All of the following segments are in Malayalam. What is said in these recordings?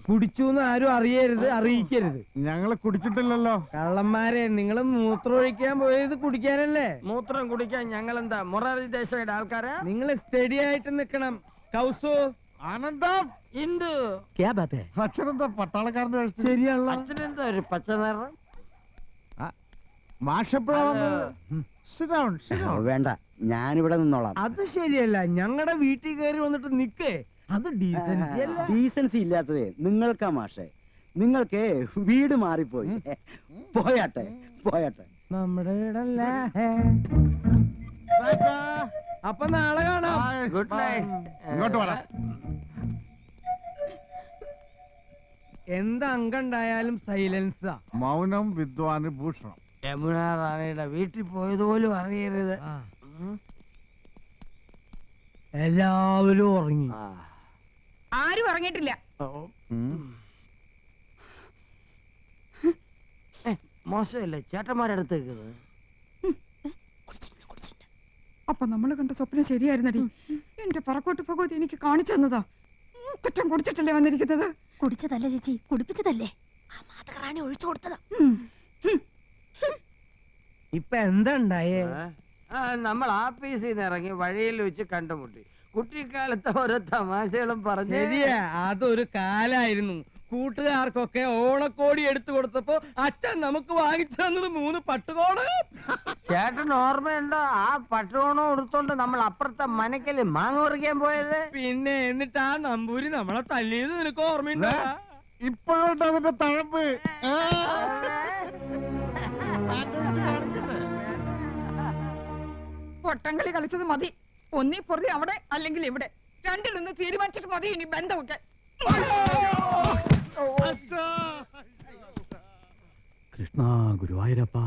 കുടിച്ചൂന്ന് ആരും അറിയരുത്, അറിയിക്കരുത്. ഞങ്ങള് കുടിച്ചിട്ടില്ലല്ലോ. കള്ളന്മാരെ, നിങ്ങള് മൂത്രം ഒഴിക്കാൻ പോയത് കുടിക്കാനല്ലേ? മൂത്രം കുടിക്കാൻ ഞങ്ങൾ എന്താ മൊറാർജി ദേശായിയുടെ ആൾക്കാരാ? നിങ്ങൾ സ്റ്റഡി ആയിട്ട് നിക്കണം. കൗസു, ആനന്ദം, ഇന്ദു, അച്ഛനെന്താ പട്ടാളക്കാരന്റെ ശരിയാണല്ലോ. അച്ഛനെന്താ ഒരു പച്ച നിറം? മാഷെപ്പോഴാ വന്നത്? വേണ്ട, ഞാനിവിടെ നിന്നോളാം. അത് ശരിയല്ല. ഞങ്ങളുടെ വീട്ടിൽ കയറി വന്നിട്ട് നിക്കേ, അത് ഡീസൻസി അല്ല. ഡീസൻസി ഇല്ലാത്തതേ നിങ്ങൾക്കാ മാഷെ. നിങ്ങൾക്ക് വീട് മാറിപ്പോയി. പോയാട്ടെ പോയാട്ടെ. നമ്മുടെ വീടല്ല. അപ്പൊ നാളെ കാണാം. Good night. ഇങ്ങോട്ട് വേണം. എന്ത് അംഗണ്ടായാലും സൈലൻസാ. മൗനം വിദ്വാന് ഭൂഷണം. യമുന റാണിയുടെ വീട്ടിൽ പോയതുപോലും അറിയരുത്. എല്ലാവരും ഉറങ്ങി. ആരും ഉറങ്ങിയിട്ടില്ല. മോശമല്ലേ ചേട്ടന്മാരടുത്തേക്ക്? അപ്പൊ നമ്മള് കണ്ട സ്വപ്നം ശരിയായിരുന്നടി. എന്റെ പറക്കോട്ട് ഭഗവതി എനിക്ക് കാണിച്ചു തന്നതാ. കുറ്റം കുടിച്ചിട്ടല്ലേ വന്നിരിക്കുന്നത്? കുടിച്ചതല്ല ചേച്ചി, കുടിപ്പിച്ചതല്ലേ. ആ മാതകറാണി ഒഴിച്ചു കൊടുത്തതാ. ഇപ്പൊ എന്താ ഉണ്ടായേ? നമ്മൾ ആഫീസിൽ നിന്ന് ഇറങ്ങി വഴിയിൽ വെച്ച് കണ്ടുമുട്ടി. കുട്ടിക്കാലത്തെ ഓരോ തമാശകളും പറഞ്ഞു. ശരിയാ, അതൊരു കാലായിരുന്നു. കൂട്ടുകാർക്കൊക്കെ ഓണക്കോടി എടുത്തു കൊടുത്തപ്പോ അച്ഛൻ നമുക്ക് വാങ്ങിച്ചു തന്നത് 3 പട്ടുകോട്. ചേട്ടൻ ഓർമ്മയുണ്ടോ ആ പട്ടുകോണം എടുത്തോണ്ട് നമ്മൾ അപ്പുറത്തെ മനക്കല് മാങ്ങ പറിക്കാൻ പോയത്? പിന്നെ എന്നിട്ട് ആ നമ്പൂരി നമ്മളെ തല്ലിയത് നിനക്ക് ഓർമ്മയുണ്ടോ? ഇപ്പോഴുണ്ട് അതിന്റെ തഴമ്പ്. പൊട്ടങ്കളി കളിച്ചത് മതി. ഒന്നീ പൊറി അവിടെ അല്ലെങ്കിൽ ഇവിടെ, രണ്ടിലൊന്ന് തീരുമാനിച്ചിട്ട് മതി ഇനി ബന്ധമൊക്കെ. കൃഷ്ണ ഗുരുവായൂരപ്പ.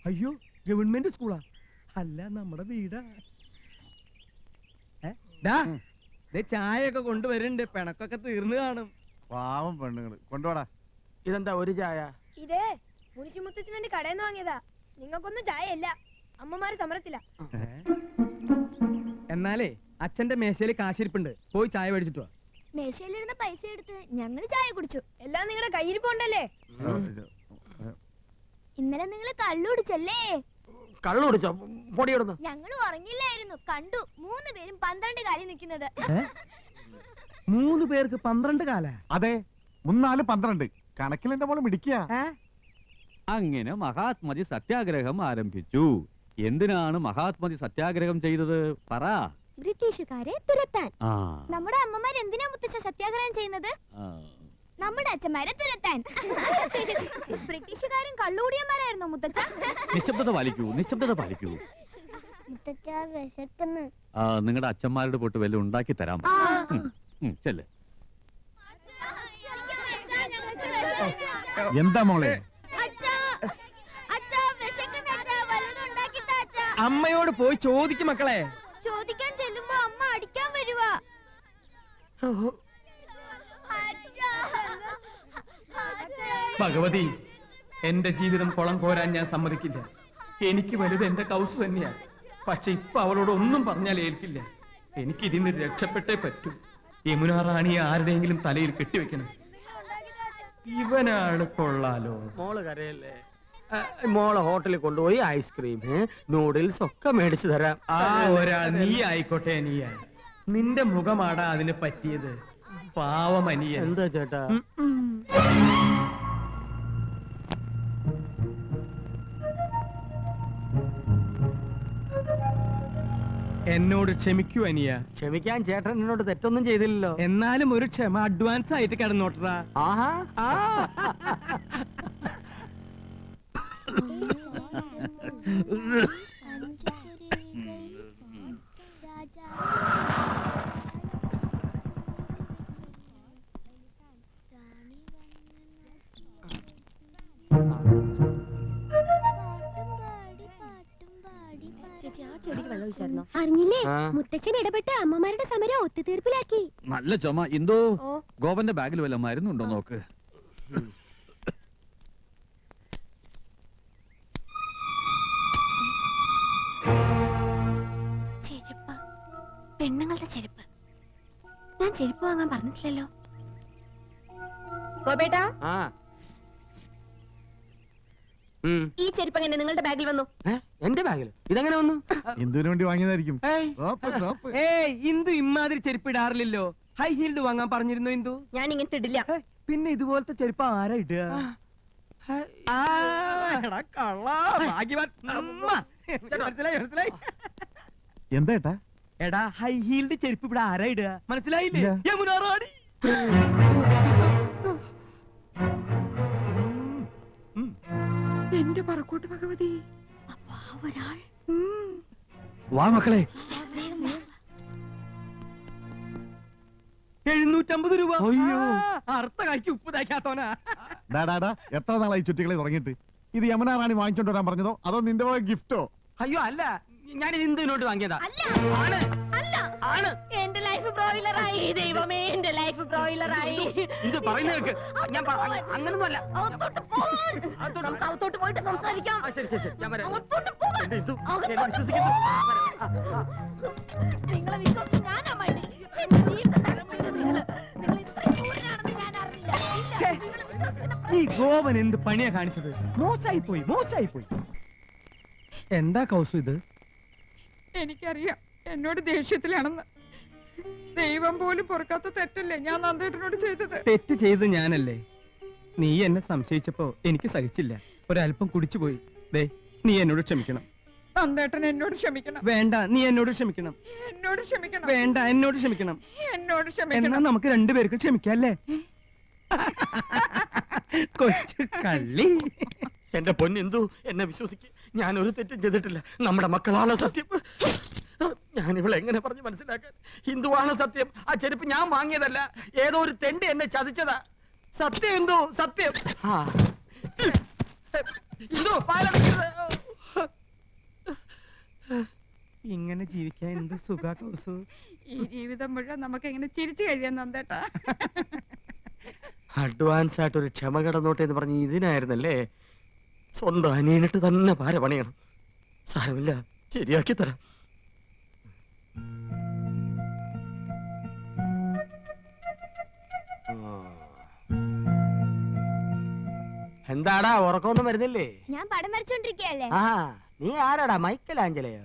അയ്യോ, ഗവൺമെന്റ് സ്കൂളാ? അല്ല, നമ്മുടെ വീടാ. ചായയൊക്കെ കൊണ്ടുവരുന്നുണ്ട്. പിണക്കൊക്കെ തീർന്നു കാണും. പാവം പെണ്ണുങ്ങള്. കൊണ്ടുപോടാ. ഇതെന്താ ഒരു ചായ? ഇതേ മുനിശിമുത്തച്ഛന് വേണ്ടി കടയിൽ നിന്ന് വാങ്ങിയതാ. നിങ്ങൾക്കൊന്നും ചായ ഇല്ല. അമ്മമാര് സമരത്തില്ല. എന്നാലേ അച്ഛന്റെ മേശയില് കാശിരിപ്പുണ്ട്, പോയി ചായ മേടിച്ചിട്ട് വാ. മേശയിലിരുന്ന പൈസ എടുത്ത് ഞങ്ങൾ ചായ കുടിച്ചു. എല്ലാം നിങ്ങളുടെ കയ്യിരിപ്പുണ്ടല്ലേ? ഇന്നലെ നിങ്ങൾ കള്ളു കുടിച്ചല്ലേ? കള്ളു കുടിച്ചോ? പൊടിയിടുന്നു. ഞങ്ങൾ ഉറങ്ങില്ലായിരുന്നു. കണ്ടു 3 പേരും 12 കാലിൽ നിൽക്കുന്നത്. 3 പേർക്ക് 12 കാല? അതെ, 3 4 12. കണക്കിൽ എന്റെ മോള് മിടിക്കുക. അങ്ങനെ മഹാത്മജി സത്യാഗ്രഹം ആരംഭിച്ചു. എന്തിനാണ് മഹാത്മജി സത്യാഗ്രഹം ചെയ്തത്? പറ. ബ്രിട്ടീഷുകാരെ തുരത്താൻ. നമ്മുടെ അമ്മമാർ എന്തിനാ മുത്തച്ഛ സത്യാഗ്രഹം ചെയ്യുന്നത്? നമ്മുടെ അച്ഛന്മാരെ തുരത്താൻ. ബ്രിട്ടീഷുകാരും കള്ളുകൂടിയന്മാരായിരുന്നു മുത്തച്ഛ. നിശബ്ദത പാലിക്കൂ, നിശബ്ദത പാലിക്കൂ. മുത്തച്ഛ വിശക്കുന്നു. നിങ്ങളുടെ അച്ഛന്മാരുടെ പൊട്ട് വല്ല ഉണ്ടാക്കി തരാം. ചെല്ലേ. എന്താ മോളെ? അമ്മയോട് പോയി ചോദിക്കും മക്കളെ. ചോദിക്കാൻ ചെല്ലുമ്പോ അമ്മ അടിക്കാൻ വരുവാ. ഭഗവതി, എന്റെ ജീവിതം കുളം കോരാൻ ഞാൻ സമ്മതിക്കില്ല. എനിക്ക് വലുത് എന്റെ കൗസ് തന്നെയാ. പക്ഷെ ഇപ്പൊ അവളോട് ഒന്നും പറഞ്ഞാൽ ഏൽക്കില്ല. എനിക്ക് ഇതിന് രക്ഷപ്പെട്ടേ പറ്റൂ. യമുന റാണിയെ ആരുടെയെങ്കിലും തലയിൽ കെട്ടിവെക്കണം. ഇവനാണ് കൊള്ളാലോ. മോള് കരയല്ലേ? മോളെ ഹോട്ടലിൽ കൊണ്ടുപോയി ഐസ്ക്രീം നൂഡിൽസ് ഒക്കെ മേടിച്ചു തരാം. ആ ഒരാൾ നീ ആയിക്കോട്ടെ. നീയാ, നിന്റെ മുഖമാടാ അതിന് പറ്റിയത്. പാവമനിയ. എന്താ ചേട്ടാ? എന്നോട് ക്ഷമിക്കൂ അനിയ. ക്ഷമിക്കാൻ ചേട്ടൻ എന്നോട് തെറ്റൊന്നും ചെയ്തില്ലല്ലോ. എന്നാലും ഒരു ക്ഷമ അഡ്വാൻസ് ആയിട്ട് കിടന്നോട്ടറാ. ആഹാ. ചേച്ചി, ആ ചെടിക്ക് വെള്ളം ചോദിച്ചായിരുന്നോ? അറിഞ്ഞില്ലേ ആ. മുത്തച്ഛൻ ഇടപെട്ട് അമ്മമാരുടെ സമരം ഒത്തുതീർപ്പിലാക്കി. നല്ല ചുമ. എന്തോ ഓ ഗോപന്റെ ബാഗിൽ വല്ല മരുന്നുണ്ടോ നോക്ക്. ചെരുപ്പ്, പെണ്ണുങ്ങളുടെ ചെരുപ്പ്. ഞാൻ ചെരുപ്പ് വാങ്ങാൻ പറഞ്ഞിട്ടില്ലല്ലോ. ഗോപേട്ടാ, ആ ഉം. ഈ ചെരുപ്പ് എങ്ങനെ നിങ്ങളുടെ ബാഗിൽ വന്നു? എന്റെ ബാഗില് ഇതെങ്ങനെ വന്നു? എന്തിനു വേണ്ടി വാങ്ങിയതായിരിക്കും ഏയ്. Soap, soap. ഏയ് ഇന്ദു ഇമ്മാതിരി ചെരുപ്പ് ഇടാറില്ലല്ലോ. ഹൈ ഹീൽഡ് വാങ്ങാൻ പറഞ്ഞിരുന്നു ഇന്ദു. ഞാൻ ഇങ്ങനത്തെ ഇടില്ല. പിന്നെ ഇതുപോലത്തെ ചെരുപ്പ് ആരാ ഇടുക? ആ, എടാ കള്ളാ, ഭാഗ്യവാൻ. അമ്മ. മനസ്സിലായി മനസ്സിലായി. എന്താ ഏട്ടാ? എടാ ഹൈ ഹീൽഡ് ചെരുപ്പ് ഇവിടെ ആരാ ഇടുക? മനസ്സിലായില്ലേ? ഇല്ല. യമുന റാണി. എന്റെ പറക്കോട്ട് ഭഗവതി. ഒരാൾ വാ മക്കളെ. 750 രൂപ. അയ്യോ. അർത്ഥ കായ്ക്ക് ഉപ്പ് തയ്ക്കാത്തോനാ. ഡാടാ എത്ര നാളായി ചുറ്റികളെ തുടങ്ങിയിട്ട്? ഇത് യമുന റാണി വാങ്ങിച്ചോണ്ട് വരാൻ പറഞ്ഞതോ അതോ നിന്റെ വക ഗിഫ്റ്റോ? അയ്യോ അല്ല, ഞാൻ ഇന്ദുവിനോട്ട് വാങ്ങിയതാ. ആണ് ആണ്. എന്റെ ലൈഫ് ബ്രോയിലറായി. ദൈവമേ, എന്റെ ലൈഫ് ബ്രോയിലറായി. ഇത് പറയുന്ന കേൾക്ക്. ഞാൻ അങ്ങനൊന്നും അല്ല. നമുക്ക് അകത്തോട്ട് പോയിട്ട് സംസാരിക്കാം. ശരി ശരി ശരി, ഞാൻ വരാം. അകത്തോട്ട് പോവാൻ. എന്റെ ഇന്ദു, അകത്തോട്ട് എന്നെ വിശ്വസിക്കുന്നു. നിങ്ങളെ വിശ്വസിച്ച് ഞാനാ മടി. എന്റെ ജീവിതം നശിപ്പിച്ച നിങ്ങൾ ഇത്രയും ക്രൂരനാണെന്ന് ഞാൻ അറിഞ്ഞില്ല. ഇല്ല, നിങ്ങളെ വിശ്വസിക്കുന്ന ഈ ഗോപൻ എന്ത് പണിയാ കാണിച്ചത്? മോശമായി പോയി, മോശമായി പോയി. എന്താ കൗസു ഇത്? എനിക്കറിയാം എന്നോട് ദേഷ്യത്തിലാണെന്ന്. ദൈവം പോലും പൊറുക്കാത്ത തെറ്റല്ലേ ഞാൻ നന്ദേട്ടനോട് ചെയ്തത്. തെറ്റ് ചെയ്ത് ഞാനല്ലേ? നീ എന്നെ സംശയിച്ചപ്പോ എനിക്ക് സഹിച്ചില്ല. ഒരല്പം കുടിച്ചുപോയി. ദേ, നീ എന്നോട് ക്ഷമിക്കണം. നന്ദേട്ടൻ എന്നോട് ക്ഷമിക്കണം. വേണ്ട, നീ എന്നോട് ക്ഷമിക്കണം. എന്നോട് ക്ഷമിക്കണം. വേണ്ട, എന്നോട് ക്ഷമിക്കണം. എന്നോട് എന്നാ ക്ഷമിക്കണം. നമുക്ക് രണ്ടുപേർക്കും ക്ഷമിക്കല്ലേ? കൊച്ചു കള്ളി. എന്റെ പൊന്നെന്തു, എന്നെ വിശ്വസിക്ക്. ഞാൻ ഒരു തെറ്റും ചെയ്തിട്ടില്ല. നമ്മുടെ മക്കളാണ് സത്യം. ഞാൻ ഇവിടെ എങ്ങനെ പറഞ്ഞു മനസ്സിലാക്കാൻ? ഹിന്ദുവാണ് സത്യം. ആ ചെരുപ്പ് ഞാൻ വാങ്ങിയതല്ല. ഏതോ ഒരു തെണ്ടി എന്നെ ചതിച്ചതാ. സത്യം എന്തോ, സത്യം. ഹിന്ദു, പാലടക്കരുത്. ഇങ്ങനെ ജീവിക്കാൻ എന്ത് സുഖ കൗസു. ഈ ജീവിതം മുഴുവൻ നമുക്ക് എങ്ങനെ ചിരിച്ചു കഴിയാൻ നന്ദേട്ടാ. അഡ്വാൻസ് ആയിട്ട് ഒരു ക്ഷമ കടന്നോട്ടെ എന്ന് പറഞ്ഞ് ഇതിനായിരുന്നല്ലേ? സ്വന്തം അനിയനിട്ട് തന്നെ പാര പണിയണം. സാരമില്ല, ശരിയാക്കി തരാം. എന്താടാ, ഉറക്കമൊന്നും വരുന്നില്ലേ? ഞാൻ പടം വരച്ചോണ്ടിരിക്കയല്ലേ. ആ, നീ ആരാടാ, മൈക്കലാഞ്ചലയോ?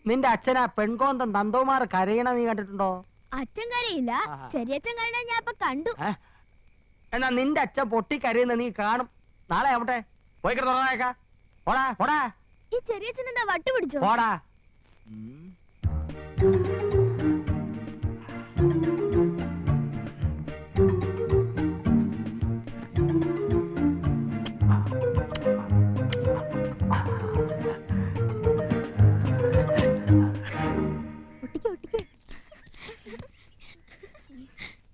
നിന്റെ അച്ഛനാ പെൺകോന്തൻ നന്ദകുമാർ കരയണ നീ കണ്ടിട്ടുണ്ടോ? അച്ഛൻ കരയില്ല, ആഹാ. ചെറിയച്ഛൻ കരയണ ഞാൻ ഇപ്പൊ കണ്ടു. എന്നാ നിന്റെ അച്ഛൻ പൊട്ടി കരയുന്ന നീ കാണും. നാളെ ആവട്ടെ, പോയി കിടന്നേക്കാ. പോടാ പോടാ ഈ ചെറിയച്ഛൻ എന്താ വട്ടു പിടിച്ചോ? പോടാ. ഒട്ടിക്ക് ഒട്ടിക്ക്.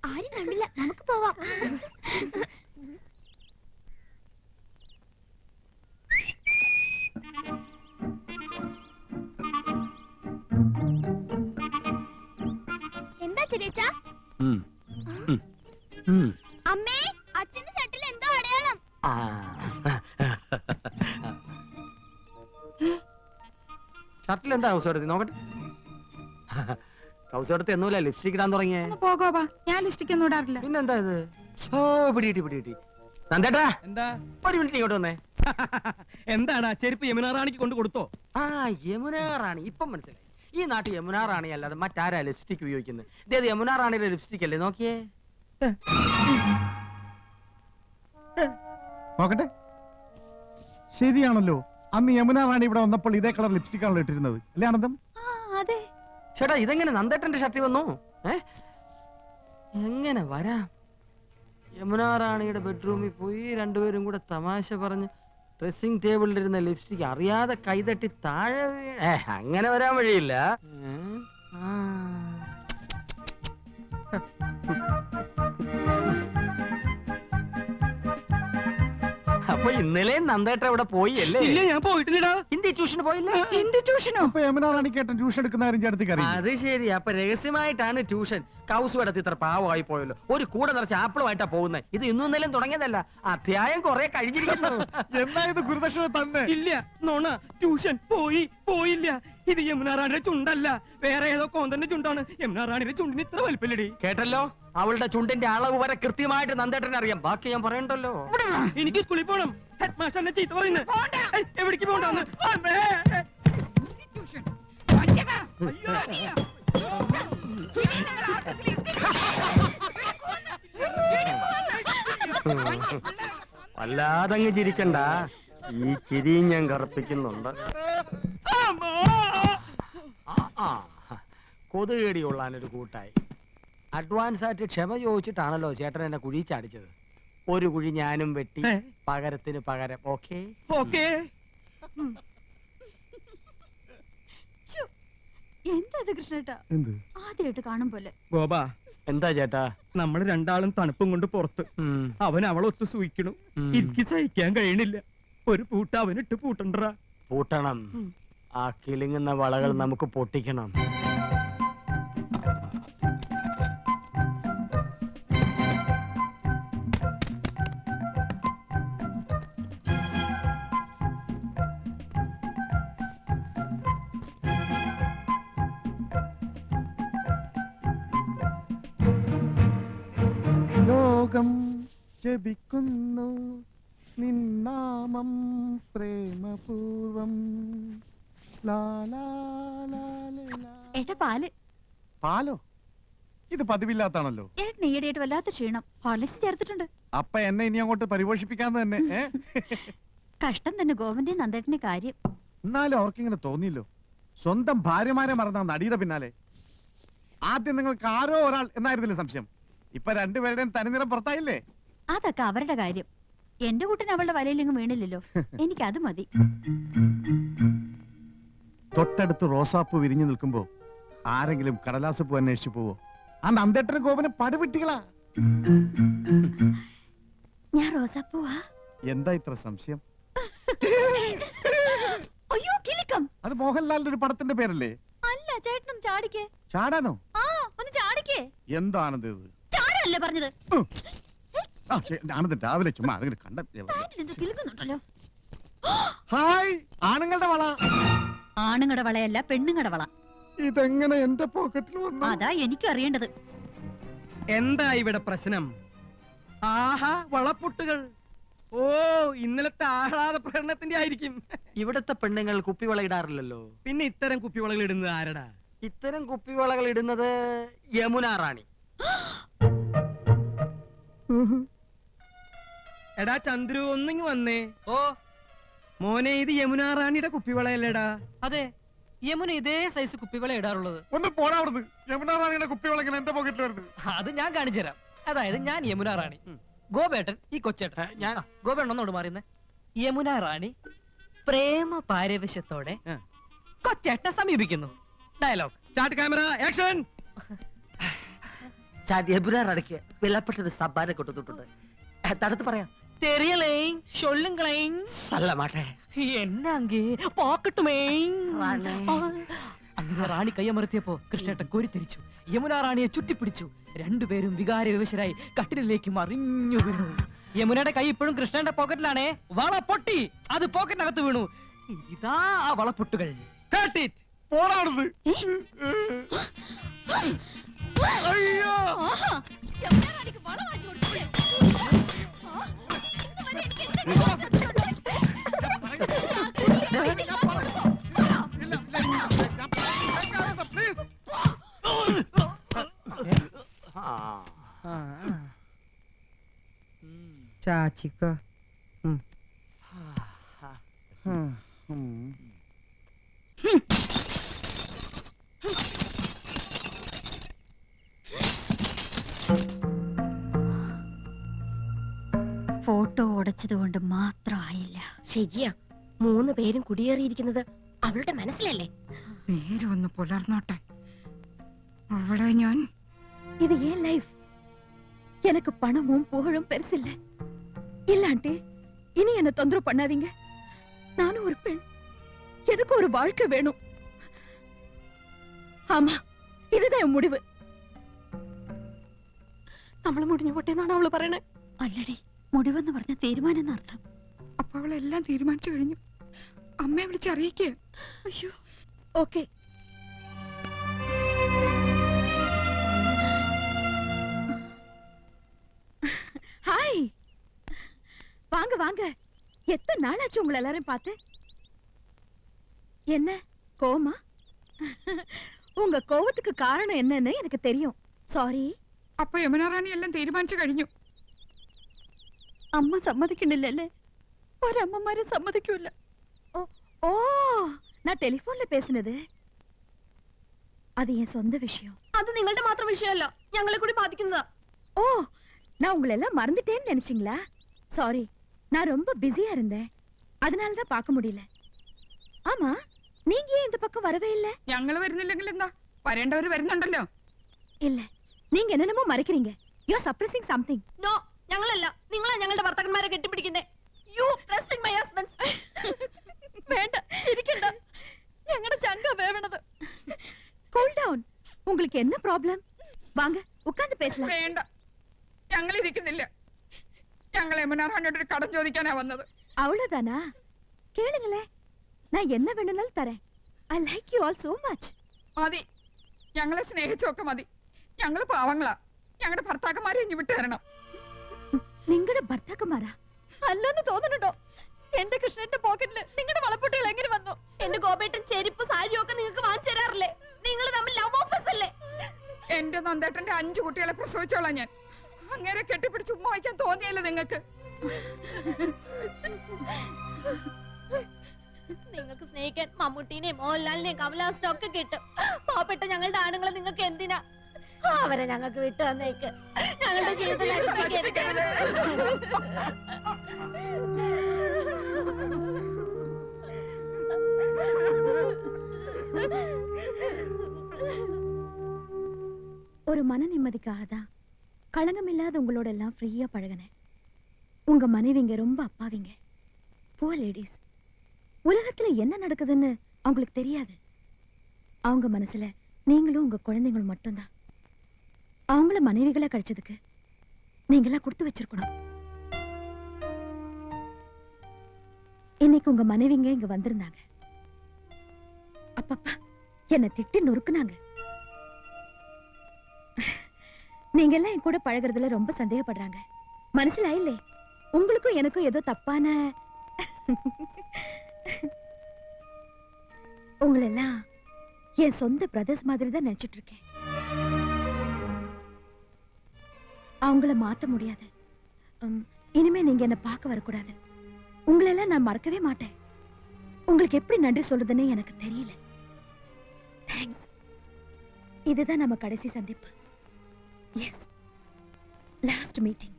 ആരും കണ്ടില്ല, നമുക്ക് പോവാം. എന്താ ചെറിയച്ഛാ? അമ്മേ, അച്ഛന്റെ ഷട്ടിൽ എന്തോ അടയാളം. ഷർട്ടിൽ എന്താ കൗസോടത്തി നോക്കട്ടെ. കൗസോടത്തി എന്നൂല ലിപ്സ്റ്റിക് ഇടാൻ തുടങ്ങിയേ. ഒന്ന് പോകോപ്പാ, ഞാൻ ലിസ്റ്റിക്ക് ഒന്നും ഇടാറില്ല. പിന്നെന്താ ഇത്? ഓ, പിടികിട്ടി പിടികിട്ടി. നന്ദേട്ടാ, എന്താ? ഒരു മിനിറ്റ് ഇങ്ങോട്ട് വന്നേ. എന്താടാ, ചെരുപ്പ് യമുന റാണിക്ക് കൊണ്ട് കൊടുത്തോ? ആ, യമുന റാണി. ഇപ്പം മനസ്സിലായി. ഈ നാട്ടിൽ യമുന റാണി അല്ലാതെ മറ്റാരാ ലിപ്സ്റ്റിക് ഉപയോഗിക്കുന്നത്? ഇതേത് യമുന റാണിയുടെ ലിപ്സ്റ്റിക് അല്ലേ? നോക്കിയേ. നോക്കട്ടെ, ശരിയാണല്ലോ. അന്ന് യമുന റാണി ഇവിടെ വന്നപ്പോൾ ഇതേ കളർ ലിപ്സ്റ്റിക് ആണല്ലോ ഇട്ടിരുന്നത്, അല്ലേ ആനന്ദം? അതെ. ചേട്ടാ, ഇതെങ്ങനെ നന്ദേട്ടന്റെ ഷർട്ടിൽ വന്നു? എങ്ങനെ വരാം? യമുന റാണിയുടെ ബെഡ്റൂമിൽ പോയി രണ്ടുപേരും കൂടെ തമാശ പറഞ്ഞ് ഡ്രസ്സിംഗ് ടേബിളിലിരുന്ന ലിപ്സ്റ്റിക് അറിയാതെ കൈതട്ടി താഴെ അങ്ങനെ വരാൻ വഴിയില്ല. അപ്പൊ ഇന്നലെ നന്ദേട്ട ഇവിടെ പോയി അല്ലേ? ഇല്ല, ഞാൻ പോയിട്ടില്ലടാ. ഹിന്ദി ട്യൂഷന് പോയില്ല? എന്ത് ട്യൂഷനോ? അപ്പൊ യമുന റാണിക്കേട്ടൻ ട്യൂഷൻ എടുക്കുന്ന കാര്യം ചേട്ടത്തിക്ക് അറിയില്ലേ? അത് ശരി. അപ്പൊ രഹസ്യമായിട്ടാണ് ട്യൂഷൻ. കൗസു എടുത്ത് ഇത്ര പാവമായി പോയല്ലോ. ഒരു കൂടെ നിറച്ച് ആപ്പിളുമായിട്ടാ പോകുന്നത്. ഇത് ഇന്നും ഇന്നലെയും തുടങ്ങിയതല്ല, അധ്യായം കുറെ കഴിഞ്ഞിരിക്കുന്നു. എന്നാ ഇത് ഗുരുദക്ഷിണ തന്നെ? ഇല്ല, നോണ. ട്യൂഷൻ പോയില്ല. ഇത് യമുന റാണിയുടെ ചുണ്ടല്ല, വേറെ ഏതോ കോന്തന്റെ ചുണ്ടാണ്. യമുന റാണിയുടെ ചുണ്ടിന് ഇത്ര വലിപ്പല്ലടി. കേട്ടല്ലോ, അവളുടെ ചുണ്ടിന്റെ അളവ് വരെ കൃത്യമായിട്ട് നന്ദേട്ടനെ അറിയാം. ബാക്കി ഞാൻ പറയണ്ടല്ലോ. എനിക്ക് സ്കൂളിൽ പോണം. ഹെഡ് മാസ്റ്റർ എന്നെ ചീത്ത പറയുന്നു. എവിടേക്ക് പോണ്ടെന്ന്. ട്യൂഷൻ വഞ്ചക. അയ്യോ. ഇനി നിങ്ങൾ ആർക്കെങ്കിലും വല്ലാതങ്ങ് ചിരിക്കണ്ട, ഈ ചിരി ഞാൻ കറുപ്പിക്കുന്നുണ്ട്. കൊതുകേടി കൊള്ളാനൊരു കൂട്ടായി. അഡ്വാൻസ് ആയിട്ട് ക്ഷമ ചോദിച്ചിട്ടാണല്ലോ ചേട്ടൻ എന്നെ കുഴി ചാടിച്ചത്. ഒരു കുഴി ഞാനും വെട്ടി, പകരത്തിന് പകരം. Okay okay. എന്താ കൃഷ്ണേട്ടാ? എന്ത്? ആദ്യമായിട്ട് കാണും പോലെ. ഗോപ, എന്താ ചേട്ടാ? നമ്മൾ രണ്ടാളും തണുപ്പും കൊണ്ട് പുറത്ത്. അവൻ അവളൊത്ത് സൂയിക്കണു. എനിക്ക് സഹിക്കാൻ കഴിയണില്ല. ഒരു പൂട്ട അവനിട്ട് പൂട്ടണ്ടറാ. പൂട്ടണം. ആ കിളിങ്ങുന്ന വളകൾ നമുക്ക് പൊട്ടിക്കണം. ലോകം ജപിക്കുന്നു നിന്നാമം പ്രേമപൂർവം. ഏട്ടാ പാല്. പാലോ? ഇത് പതിവില്ലാത്താണല്ലോ. ഏട്ടന് ഈയിടെയായിട്ട് വല്ലാത്ത ക്ഷീണം. ഹോർലിക്സ് ചേർത്തിട്ടുണ്ട്. അപ്പൊ എന്നെ ഇനി അങ്ങോട്ട് പരിപോഷിപ്പിക്കാന്ന് തന്നെ. കഷ്ടം തന്നെ ഗോവന്റെ നന്ദേട്ടന്റെ കാര്യം. എന്നാലും അവർക്കിങ്ങനെ തോന്നിയില്ലോ, സ്വന്തം ഭാര്യമാരെ മറന്ന നടിയുടെ പിന്നാലെ. ആദ്യം നിങ്ങൾക്ക് ആരോ ഒരാൾ എന്നായിരുന്നില്ലേ സംശയം? ഇപ്പൊ രണ്ടുപേരുടെയും തനിനിറം പുറത്തായില്ലേ? അതൊക്കെ അവരുടെ കാര്യം. എന്റെ കൂട്ടിന് അവളുടെ വലയിലെങ്ങും വീണില്ലല്ലോ. എനിക്കത് മതി. തൊട്ടടുത്ത് റോസാപ്പൂ വിരിഞ്ഞു നിൽക്കുമ്പോ ആരെങ്കിലും കടലാസ് പൂ അന്വേഷിച്ചു പോവോ? ആ നന്ദേട്ടനും ഗോപനും പടുവിട്ടികളാ. ഞാൻ റോസാപ്പൂവാ. എന്താ ഇത്ര സംശയം? അയ്യോ കിലുക്കം. അത് മോഹൻലാലിന്റെ ഒരു പടത്തിന്റെ പേരല്ലേ? അല്ല, ചേട്ടനും ചാടിക്കേ. ചാടാനോ? ആ, ഒന്ന് ചാടിക്കേ. എന്താണത് ഇത്? ചാടല്ലേ പറഞ്ഞത്? ആനന്ദ് രാവിലെ ചുമ്മാ ആരെങ്കിലും കണ്ട. പാന്റിലെന്തോ കിലുക്കുന്നുണ്ടല്ലോ. ഹായ്, ആണുങ്ങളുടെ വള. ആണുങ്ങളുടെ വളയല്ല, പെണ്ണുങ്ങളുടെ വള. ഇതെങ്ങനെ എന്റെ പോക്കറ്റിൽ വന്നു? അതാ എനിക്കും അറിയേണ്ടത്. എന്താ ഇവിടെ പ്രശ്നം? ആഹാ, വളപ്പൊട്ടുകൾ. ഓ, ഇന്നലത്തെ ആഹ്ലാദ പ്രകടനത്തിന്റെ ആയിരിക്കും. ഇവിടത്തെ പെണ്ണുങ്ങൾ കുപ്പിവള ഇടാറില്ലല്ലോ. പിന്നെ ഇത്തരം കുപ്പിവളകൾ ഇടുന്നത് ആരടാ? ഇത്തരം കുപ്പിവളകൾ ഇടുന്നത് യമുന റാണി. എടാ ചന്ദ്രു, ഒന്നിങ്ങ് വന്നേ. ഓ മോനെ, ഇത് യമുന റാണിയുടെ കുപ്പിവളയല്ലേടാ? അതെ, യമുന ഇതേ സൈസ് കുപ്പിവള ഇടാറുള്ളത്. ഒന്ന് പോടാ അവിടുന്ന്. യമുന റാണിയുടെ കുപ്പിവള ഇങ്ങനെ എന്റെ പോക്കറ്റിൽ വരുന്നത്. അത് ഞാൻ കാണിച്ചു തരാം. അതായത് ഞാൻ യമുന റാണി, ഗോപേട്ടൻ ഈ കൊച്ചേട്ടൻ. ഞാൻ ഗോപേട്ടൻ ഒന്നോട് മാറിയുന്നേ. യമുന റാണി പ്രേമ പാരവശ്യത്തോടെ കൊച്ചേട്ടനെ സമീപിക്കുന്നു. Dialogue start, camera, action. Yamuna റാണിക്ക് വിലപ്പെട്ടൊരു സമ്മാനം കൊടുത്തിട്ടുണ്ട്. തടുത്ത് പറയാം. தெரியலேங் சொல்லுங்களேங். சொல்ல மாட்டேன். என்ன அங்கே பாக்கட்டுமேங். റാണി. അങ്ങനെ റാണി കയ്യമർത്തിയപ്പോ കൃഷ്ണേട്ടൻ കോരിത്തിരിച്ചു. യമുന റാണിയെ ചുറ്റിപ്പിടിച്ചു. രണ്ടുപേരും വികാര വിവശരായി കട്ടിലേക്ക് മറിഞ്ഞു വീണു. യമുനയുടെ കൈ ഇപ്പോഴും കൃഷ്ണന്റെ പോക്കറ്റിലാണേ. വള പൊട്ടി, അത് പോക്കറ്റിനകത്ത് വീണു. ഇതാ ആ വളപ്പൊട്ടുകൾ. പോടാ അവിടുന്ന്. അയ്യോ. യമുനാറാണിക്ക് വള വാങ്ങിച്ചു കൊടുത്തില്ലേ? ചാച്ചിക്ക. ഫോട്ടോ ഉടച്ചത് കൊണ്ട് മാത്രമായില്ല. ശരിയാ, 3 പേരും കുടിയേറിയിരിക്കുന്നത് അവളുടെ മനസ്സിലല്ലേ? നേരെ ഒന്ന് പുലർന്നോട്ടെ. അവളെ ഞാൻ இது ஏன் லைஃப்? எனக்கு பணமும் புகழும் பெருசில்ல. இல்லாட்டி இனி என்ன தொந்தரவு பண்ணாதீங்க. நானும் ஒரு பெண், எனக்கு ஒரு வாழ்க்கை வேணும். ஆமா, இதுதான் என் முடிவு. നമ്മള് മുടിഞ്ഞു പൊട്ടേന്നാണ് അവള് പറയണേ. അല്ലടി, മുടിവെന്ന് പറഞ്ഞ തീരുമാനം എന്നർത്ഥം. അപ്പൊ അവളെല്ലാം തീരുമാനിച്ചു കഴിഞ്ഞു. അമ്മയെ വിളിച്ചറിയിക്കുക. അയ്യോ, ഓക്കെ. ஹாய், வாங்க வாங்க. எத்தனை நாளாச்சு உங்களை எல்லாரும் பார்த்து? என்ன கோவமா? உங்க கோவத்துக்கு காரணம் என்னன்னு எனக்கு தெரியும். சாரி. അപ്പൊ യമുന റാണി എല്ലാം തീരുമാനിച്ചു കഴിഞ്ഞു. അമ്മ സമ്മതിക്കണില്ലല്ലേ? ഒരമ്മമാരും സമ്മതിക്കൂല. ഓ ഓ, நான் ടെലിഫോണിൽ പേசுனது அது என் சொந்த விஷயம். அது നിങ്ങളുടെ മാത്രം വിഷയമല്ല, ഞങ്ങളെ കൂടി ബാധിക്കുന്നതാ. ஓ, நான் உங்களை எல்லாம் மறந்துட்டேன்னு நினைச்சீங்களா? சாரி, நான் ரொம்ப பிஸியா இருந்தேன், அதனால தான் பார்க்க முடியல. ஆமா, நீங்க ஏன் இந்த பக்கம் வரவே இல்ல? ഞങ്ങൾ വരുന്നില്ലെങ്കിൽ എന്താ, വരേണ്ടവര് വരുന്നുണ്ടല്ലോ. இல்ல, நீங்க என்னென்னமோ மறைக்கிறீங்க. You are suppressing something. No, ഞങ്ങളല്ല, നിങ്ങളാ ഞങ്ങളുടെ ഭർത്താക്കന്മാരെ കെട്ടിപ്പിടിക്കുന്നേ. You pressing my husbands. വേണ്ട, ചിരിക്കണ്ട, ഞങ്ങളുടെ ചങ്ക വേവണത്. Cool down. உங்களுக்கு என்ன ப்ராப்ளம்? வாங்க உட்கார்ந்து பேசலாம். വേണ്ട, ഞങ്ങൾ ഇരിക്കുന്നില്ല. ഞങ്ങൾ യമുന റാണിയോട് ഒരു കടം ചോദിക്കാനാ വന്നത്. அவ்வளவுதானா? கேளுங்களே, நான் என்ன வேணும்னாலும் தரேன். I like you all so much. മതി, ഞങ്ങളെ സ്നേഹിച്ചൊക്കെ മതി. ഞങ്ങൾ പാവങ്ങളാ. ഞങ്ങളുടെ ഭർത്താക്കന്മാരെ ഇനി വിട്ടു തരണം. നിങ്ങളുടെ ഭർത്താക്കന്മാരാ? അല്ലെന്ന് തോന്നുന്നുണ്ടോ? എന്റെ കൃഷ്ണന്റെ പോക്കറ്റില് നിങ്ങളുടെ വളപ്പൊട്ടുകൾ എങ്ങനെ വന്നു? എന്റെ ഗോപേട്ടൻ ചെരുപ്പ് സാരിയും ഒക്കെ നിങ്ങൾക്ക് വാങ്ങിച്ചു തരാറില്ലേ? നിങ്ങൾ തമ്മിൽ ലവ് ഓഫേഴ്സ് അല്ലേ? എന്റെ നന്ദേട്ടന്റെ 5 കുട്ടികളെ പ്രസവിച്ചോളാം ഞാൻ. അങ്ങനെ കെട്ടിപ്പിടിച്ച് ഉമ്മ വയ്ക്കാൻ തോന്നിയല്ലോ നിങ്ങൾക്ക്? നിങ്ങൾക്ക് സ്നേഹിക്കാൻ മമ്മൂട്ടിനെയും മോഹൻലാലിനെയും കമലഹാസനെയും ഒക്കെ കിട്ടും. പാവപ്പെട്ട ഞങ്ങളുടെ ആണുങ്ങളെ നിങ്ങൾക്ക് എന്തിനാ? അവരെ ഞങ്ങൾക്ക് വിട്ടു തന്നേക്ക്. ഞങ്ങളുടെ ജീവിതം നശിപ്പിക്കരുത്. ஒரு மன நிம்மதிக்காக தான் களங்கமில்லாத உங்களோட எல்லாம் ஃப்ரீயா பழகினேன். உங்க மனைவிங்க ரொம்ப அப்பாவிங்க, புவர் லேடிஸ். உலகத்துல என்ன நடக்குதுன்னு அவங்களுக்கு தெரியாது. அவங்க மனசுல நீங்களும் உங்க குழந்தைங்களும் மட்டும்தான். அவங்கள மனைவிகளா கிடைச்சதுக்கு நீங்களா கொடுத்து வச்சிருக்கணும். இன்னைக்கு உங்க மனைவிங்க இங்க வந்திருந்தாங்க. அப்பப்பா, என்ன திட்டி நொறுக்குனாங்க. நீங்க எல்லாம் என் கூட பழகுறதுல ரொம்ப சந்தேகப்படுறாங்க. മനസ്സിലായില്ലേ? உங்களுக்கும் எனக்கும் ஏதோ தப்பான உங்களெல்லாம் என் சொந்த பிரதர்ஸ் மாதிரி தான் நினைச்சிட்டு இருக்கேன். அவங்கள மாத்த முடியாது. இனிமே நீங்க என்ன பார்க்க வரக்கூடாது. உங்களெல்லாம் நான் மறக்கவே மாட்டேன். உங்களுக்கு எப்படி நன்றி சொல்றதுன்னு எனக்கு தெரியல. தேங்க்ஸ். இதுதான் நம்ம கடைசி சந்திப்பு. Yes, last meeting.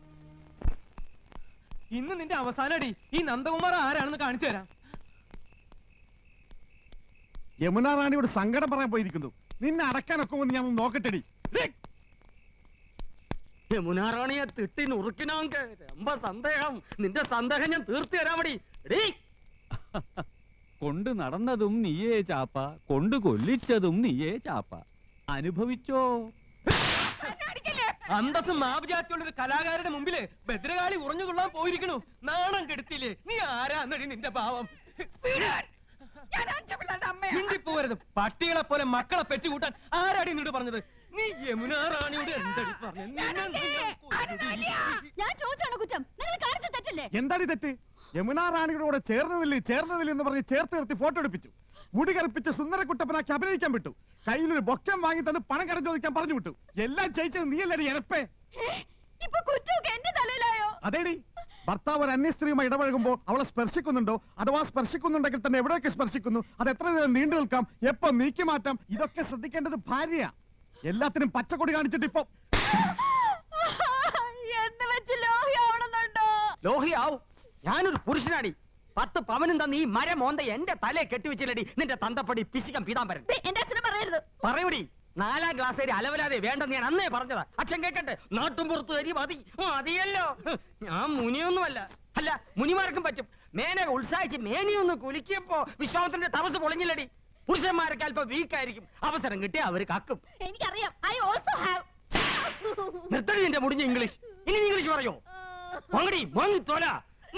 ഇന്ന് നിന്റെ അവസാനടി. ഈ നന്ദകുമാർ ആരാണെന്ന് കാണിച്ചു തരാം. യമുന റാണിയോട് സങ്കടം പറയാൻ പോയിരിക്കുന്നു. നിന്നെ അടക്കാനൊക്കെ ഒന്ന് ഞാൻ നോക്കട്ടെടി. യമുന റാണിയെ തിട്ടി നുറുക്കിനാങ്ക രമ്പ സന്ദേഹം. നിന്റെ സന്ദേഹം ഞാൻ തീർത്തു തരാമടി. കൊണ്ട് നടന്നതും നീയേ ചാപ്പ, കൊണ്ട് കൊല്ലിച്ചതും നീയേ ചാപ്പ. അനുഭവിച്ചോ? അന്തസ്സും മാപജാത്തിയുള്ള ഒരു കലാകാരന്റെ മുമ്പില് ഭദ്രകാളി ഉറഞ്ഞു കൊള്ളാൻ പോയിരിക്കണു. നാണം കെടുത്തില്ലേ? നീ ആരാന്നടി നിന്റെ ഭാവം? മിണ്ടിപ്പോവരുത്. പട്ടികളെ പോലെ മക്കളെ പെറ്റുകൂട്ടാൻ ആരാടി നിന്നോട് പറഞ്ഞത്? നീ യമുന റാണിയോട് എന്തടി പറഞ്ഞു? ഞാൻ ചോദിച്ചാണ് കുറ്റം. നിങ്ങൾ കാണിച്ച തെറ്റല്ലേ? എന്താടി തെറ്റ്? യമുന റാണിയുടെ കൂടെ ചേർന്നതില്ല എന്ന് പറഞ്ഞ് ചേർത്ത് നിർത്തി ഫോട്ടോ എടുപ്പിച്ചു. മുടി കറുപ്പിച്ച് സുന്ദരക്കുട്ടപ്പനാക്കി അഭിനയിക്കാൻ വിട്ടു. കയ്യിലൊരു ബൊക്കം വാങ്ങി തന്ന് പണം കടം ചോദിക്കാൻ പറഞ്ഞു വിട്ടു. എല്ലാം ചെയ്യിച്ചത് നീയല്ലടി എരപ്പേ. ഇപ്പൊ കുറ്റമൊക്കെ എന്റെ തലയിലായോ? അതേടി, ഭർത്താവ് ഒരു അന്യസ്ത്രീയുമായി ഇടപഴകുമ്പോൾ അവളെ സ്പർശിക്കുന്നുണ്ടോ, അഥവാ സ്പർശിക്കുന്നുണ്ടെങ്കിൽ തന്നെ എവിടെയൊക്കെ സ്പർശിക്കുന്നു, അത് എത്ര നേരം നീണ്ടു നിൽക്കാം, എപ്പോ നീക്കി മാറ്റാം, ഇതൊക്കെ ശ്രദ്ധിക്കേണ്ടത് ഭാര്യയാ. എല്ലാത്തിനും പച്ചക്കൊടി കാണിച്ചിട്ട് ഇപ്പൊ എന്ന് വെച്ച് ലോഹിയാവണമെന്നുണ്ടോ? ലോഹിയാവും. ഞാനൊരു പുരുഷനാടി. 10 പവനും തന്ന ഈ മരം മോന്ത എന്റെ തലയെ കെട്ടിവെച്ചില്ലടി നിന്റെ തന്തപ്പടി പിശികം പീതാംബരൻ. എന്റെ അച്ഛനെ പറയരുത്. പറയൂടി, 4ാം ക്ലാസ് വരെ അലവലാതെ വേണ്ടെന്ന് ഞാൻ അന്നേ പറഞ്ഞതാ. അച്ഛൻ കേക്കട്ടെ, നാട്ടും പുറത്തു തരി മതി മതിയല്ലോ. ഞാൻ മുനിയൊന്നുമല്ല. അല്ല, മുനിമാർക്കും പറ്റും. മേനെ ഉത്സാഹിച്ച് മേനിയൊന്ന് കുലിക്കിയപ്പോ വിശ്വാമത്തിന്റെ തപസ് പൊളിഞ്ഞില്ലടി. പുരുഷന്മാരൊക്കെ അല്പം വീക്കായിരിക്കും, അവസരം കിട്ടിയ അവര് കക്കും. എനിക്കറിയാം. I also have. നിർത്തടി നിന്റെ മുടിഞ്ഞ ഇംഗ്ലീഷ്. ഇനി ഇംഗ്ലീഷ് പറയോ? വാങ്ങടി, വാങ്ങിത്തോല.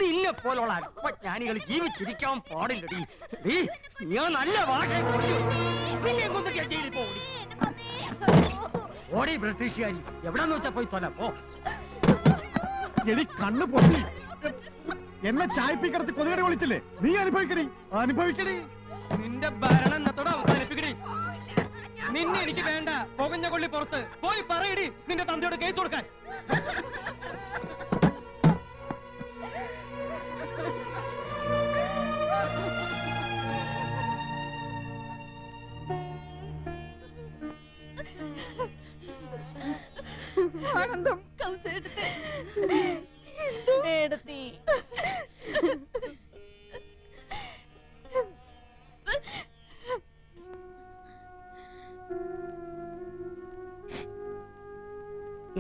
നിന്നെ പോലുള്ള അല്പജ്ഞാനികൾ ജീവിച്ചിരിക്കാൻ പാടില്ലടി. ഞാൻ നല്ല ഭാഷ നിന്നെ കൊണ്ടിട്ട് ജയിലിൽ പോടി. ഓടി ബ്രിട്ടീഷുകാരി, എവിടെന്ന് വെച്ചാ പോയി തൊല പോ. എടി കണ്ണു പൊട്ടി. എന്നെ ചായപ്പിക്കടത്ത് കൊതുകടി വിളിച്ചില്ലേ? നീ അനുഭവിക്കടി, അനുഭവിക്കടി. നിന്റെ ഭരണം എന്നത്തോടെ അവസാനിപ്പിക്കടി. നിന്നെ എനിക്ക് വേണ്ട. പുകഞ്ഞ കൊള്ളി പുറത്ത് പോയി പറയടി നിന്റെ തന്തയോട് കേസ് കൊടുക്കാൻ. ആനന്ദം,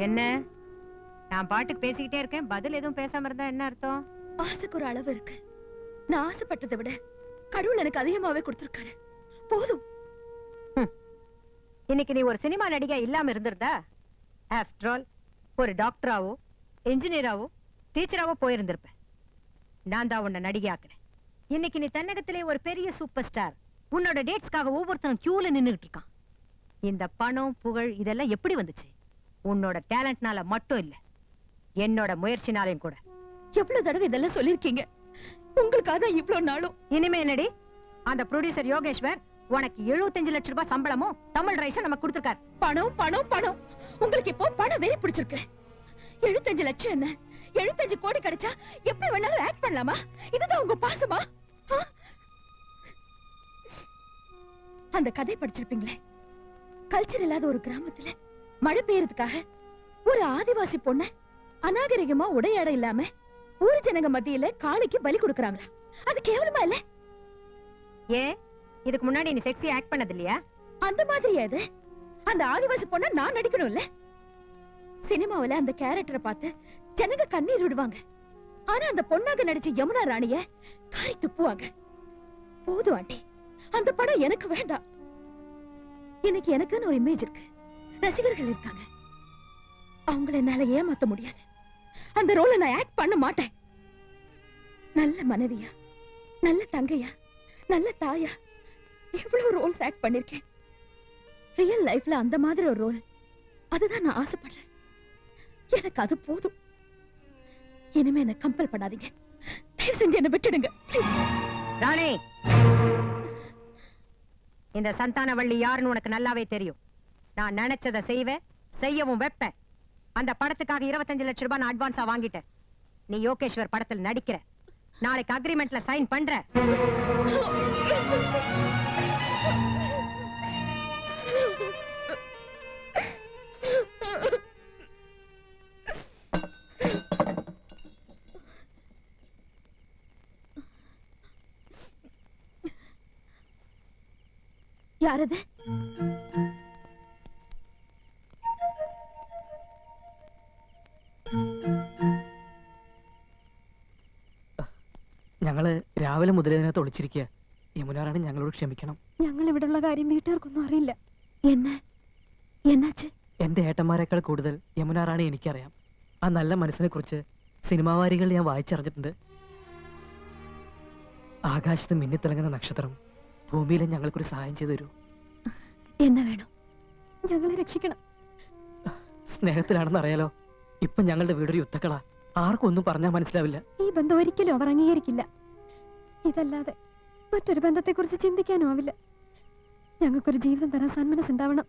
என்ன நான் பாட்டுக்கு பேசிக்கிட்டே இருக்கேன், பதில் எதுவும் பேசாம இருந்தா என்ன அர்த்தம்? ஆசைக்கு ஒரு அளவு இருக்கு. நான் ஆசைப்பட்டதை விட கடவுள் எனக்கு அதிகமாவே கொடுத்திருக்காரு. போதும். இன்னைக்கு நீ ஒரு சினிமா நடிகை இல்லாம இருந்திருந்தா, ஆஃப்டர் ஆல் ஒரு டாக்டராவோ என்ஜினியராவோ டீச்சராவோ போயிருந்திருப்ப. நான் தான் உன்னை நடிகை ஆக்குறேன். இன்னைக்கு நீ தன்னகத்திலே ஒரு பெரிய சூப்பர் ஸ்டார். உன்னோட டேட்ஸ்க்காக ஒவ்வொருத்தரும் கியூல நின்னுகிட்டு இருக்கான். இந்த பணம் புகழ் இதெல்லாம் எப்படி வந்துச்சு? உன்னோட டேலண்ட்னால மட்டும் இல்ல, என்னோட முயற்சினாலையும் கூட. எவ்வளவு தடவை இதெல்லாம் சொல்லிருக்கீங்க. உங்களுக்காக தான் இவ்வளவு நாளும். இனிமே என்னடி, அந்த ப்ரொடியூசர் யோகேஸ்வர் உனக்கு 75 லட்சம் ரூபாய் சம்பளமும் தமிழ் ரைட்ஸும் நமக்கு கொடுத்திருக்காரு. பணம் பணம் பணம். உங்களுக்கு இப்போ பணம் வெறி பிடிச்சிருக்கு. 75 லட்சம் என்ன, 75 கோடி கிடைச்சா எப்படி வேணாலும் ஆக்ட் பண்ணலாமா? இதுதான் உங்க பாசமா? அந்த கதை படிச்சிருப்பீங்களே, கல்ச்சர் இல்லாத ஒரு கிராமத்துல மழை பெய்யறதுக்காக ஒரு ஆதிவாசி பொண்ண அநாகரிகமா உடையாட இல்லாம ஊர் ஜனங்க மத்தியில காளிக்கு பலி கொடுக்கறாங்களா? அது கேவலமா இல்ல? ஏன் இதுக்கு முன்னாடி நீ செக்ஸி ஆக்ட் பண்ணது இல்லையா? அந்த மாதிரியா இது? அந்த ஆதிவாசி பொண்ண நான் நடிக்கணும் இல்ல? சினிமாவில அந்த கேரக்டரை பார்த்து ஜனங்க கண்ணீர் விடுவாங்க. ஆனா அந்த பொண்ணாக நடிச்ச யமுனா ராணிய காரி துப்புவாங்க. போதும் ஆண்டி, அந்த படம் எனக்கு வேண்டாம். இன்னைக்கு எனக்குன்னு ஒரு இமேஜ் இருக்கு, ரசிகர்கள் இருக்காங்க. அவங்கள என்னால ஏமாத்த முடியாது. அந்த ரோலை நான் ஆக்ட் பண்ண மாட்டேன். நல்ல மனைவியா, நல்ல தங்கையா, நல்ல தாயா, இவ்வளவு ரோல்ஸ் ஆக்ட் பண்ணிருக்கேன். ரியல் லைஃப்ல அந்த மாதிரி ஒரு ரோல், அதுதான் நான் ஆசைப்படுறேன். எனக்கு அது போதும். இனிமே என்ன கம்பல் பண்ணாதீங்க. தயவு செஞ்சு என்ன விட்டுடுங்க ப்ளீஸ். ராணி, இந்த சந்தானவள்ளி யாருன்னு உனக்கு நல்லாவே தெரியும். நான் நினைச்சதை செய்வேன், செய்யவும் வைப்பேன். அந்த படத்துக்காக 25 லட்சம் ரூபாய் நான் அட்வான்ஸா வாங்கிட்டேன். நீ யோகேஸ்வர் படத்தில் நடிக்கிற, நாளைக்கு அக்ரிமெண்ட்ல சைன் பண்ற. யாரது? ഞങ്ങള് രാവിലെ മുതൽ ഇതിനകത്ത് ഒളിച്ചിരിക്കുക. യമുനാറാണി ഞങ്ങളോട് ക്ഷമിക്കണം. ഞങ്ങൾ ഇവിടെയുള്ള കാര്യം വീട്ടുകാർക്കൊന്നും അറിയില്ല. എന്നാച്ച്? എന്റെ ഏട്ടന്മാരെക്കാൾ കൂടുതൽ യമുനാറാണി എനിക്കറിയാം. ആ നല്ല മനസ്സിനെ കുറിച്ച് സിനിമാവാരികൾ ഞാൻ വായിച്ചറിഞ്ഞിട്ടുണ്ട്. ആകാശത്ത് മിന്നിത്തിളങ്ങുന്ന നക്ഷത്രം, ഭൂമിയിലെ ഞങ്ങൾക്കൊരു സഹായം ചെയ്തു തരൂ. എന്നെ വേണം, ഞങ്ങളെ രക്ഷിക്കണം. സ്നേഹത്തിലാണെന്ന് അറിയാലോ. ഇപ്പൊ ഞങ്ങളുടെ വീടൊരു യുദ്ധക്കളാ. ആർക്കും ഒന്നും പറഞ്ഞാൽ മനസ്സിലാവില്ല. ഈ ബന്ധം ഒരിക്കലും അവർ അംഗീകരിക്കില്ല. ഇതല്ലാതെ മറ്റൊരു ബന്ധത്തെ കുറിച്ച് ചിന്തിക്കാനും ആവില്ല. ഞങ്ങൾക്കൊരു ജീവിതം തരാൻ സന്മനസ്സുണ്ടാവണം.